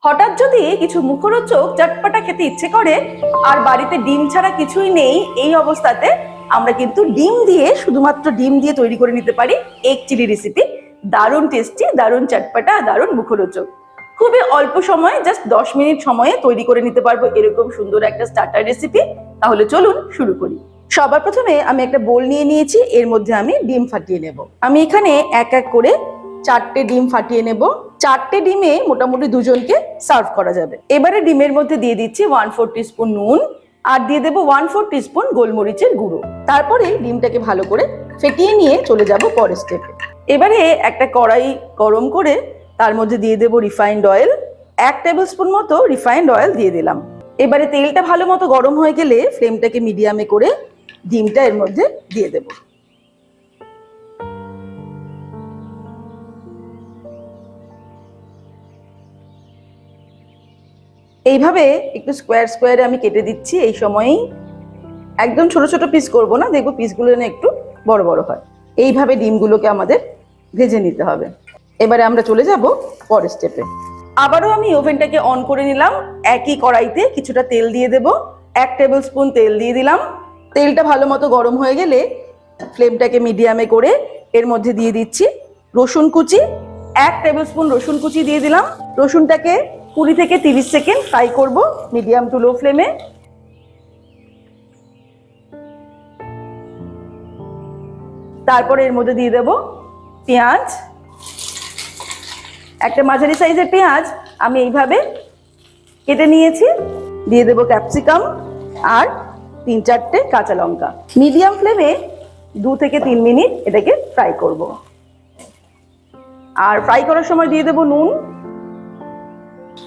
হঠাৎ যদি কিছু মুখরোচক চটপটা খেতে ইচ্ছে করে আর বাড়িতে ডিম ছাড়া কিছুই নেই, এই অবস্থাতে আমরা কিন্তু ডিম দিয়ে, শুধুমাত্র ডিম দিয়ে তৈরি করে নিতে পারি এগ চিলি রেসিপি। দারুণ টেস্টি, দারুণ চটপটা, দারুণ মুখরোচক। খুবই অল্প সময়ে, জাস্ট 10 মিনিট সময়ে তৈরি করে নিতে পারবো এরকম সুন্দর একটা স্টার্টার রেসিপি। তাহলে চলুন শুরু করি। সবার প্রথমে আমি একটা বোল নিয়ে নিয়েছি, এর মধ্যে আমি ডিম ফাটিয়ে নেব। আমি এখানে এক এক করে 4টে ডিম ফাটিয়ে নেব। 4টে ডিমে মোটামুটি দুজনকে সার্ভ করা যাবে। এবারে ডিমের মধ্যে দিয়ে দিচ্ছি 1/4 টিস্পুন নুন আর দিয়ে দেবো 1/4 টিস্পুন গোলমরিচের গুঁড়ো। তারপরে ডিমটাকে ভালো করে ফেটিয়ে নিয়ে চলে যাব পরের স্টেপে। এবারে একটা কড়াই গরম করে তার মধ্যে দিয়ে দেবো রিফাইন্ড অয়েল। 1 টেবিল স্পুন মতো রিফাইন্ড অয়েল দিয়ে দিলাম। এবারে তেলটা ভালো মতো গরম হয়ে গেলে ফ্লেমটাকে মিডিয়ামে করে ডিমটা এর মধ্যে দিয়ে দেবো। এইভাবে একটু স্কোয়ার স্কোয়ারে আমি কেটে দিচ্ছি। এই সময়ই একদম ছোট ছোট পিস করব না, দেখবো পিসগুলো যেন একটু বড় বড় হয়। এইভাবে ডিমগুলোকে আমাদের ভেজে নিতে হবে। এবারে আমরা চলে যাব পরের স্টেপে। আবারও আমি ওভেনটাকে অন করে নিলাম। একই কড়াইতে কিছুটা তেল দিয়ে দেব। 1 টেবিল স্পুন তেল দিয়ে দিলাম। তেলটা ভালো মতো গরম হয়ে গেলে ফ্লেমটাকে মিডিয়ামে করে এর মধ্যে দিয়ে দিচ্ছি রসুন কুচি। 1 টেবিল স্পুন রসুন কুচি দিয়ে দিলাম। রসুনটাকে 20 থেকে 30 সেকেন্ড ফ্রাই করব মিডিয়াম টু লো ফ্লেমে। তারপরে এর মধ্যে দিয়ে দেব পেঁয়াজ। একটা মাঝারি সাইজের পেঁয়াজ আমি এইভাবে কেটে নিয়েছি। দিয়ে দেব ক্যাপসিকাম আর 3-4টে কাঁচা লঙ্কা। মিডিয়াম ফ্লেমে 2 থেকে 3 মিনিট এটাকে ফ্রাই করব। আর ফ্রাই করার সময় দিয়ে দেব নুন।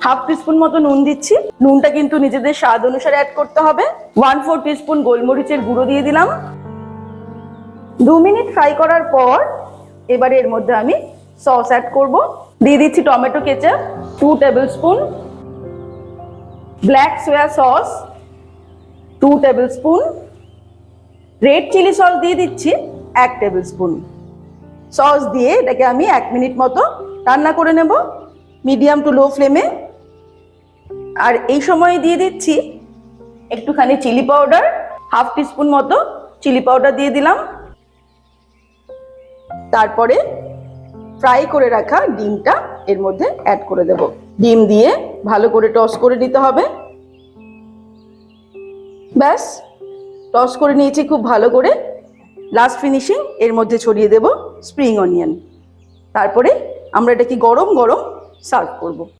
1/2 টিস্পুন মতো নুন দিচ্ছি। নুনটা কিন্তু নিজেদের স্বাদ অনুসারে অ্যাড করতে হবে। 1/4 টিস্পুন গোলমরিচের গুঁড়ো দিয়ে দিলাম। 2 মিনিট ফ্রাই করার পর এবারে এর মধ্যে আমি সস অ্যাড করব। দিয়ে দিচ্ছি tomato ketchup 2 tablespoon, black soya sauce 2 tablespoon, red chilli sauce দিয়ে দিচ্ছি 1 টেবিল স্পুন। সস দিয়ে এটাকে আমি 1 মিনিট মতো রান্না করে নেব মিডিয়াম টু লো ফ্লেমে। আর এই সময় দিয়ে দিচ্ছি একটুখানি চিলি পাউডার, 1/2 টিস্পুন মতো চিলি পাউডার দিয়ে দিলাম। তারপরে ফ্রাই করে রাখা ডিমটা এর মধ্যে অ্যাড করে দেব। ডিম দিয়ে ভালো করে টস করে নিতে হবে। ব্যাস, টস করে নিয়েছি খুব ভালো করে। লাস্ট ফিনিশিং এর মধ্যে ছড়িয়ে দেব স্প্রিং অনিয়ন। তারপরে আমরা এটাকে গরম গরম সার্ভ করব।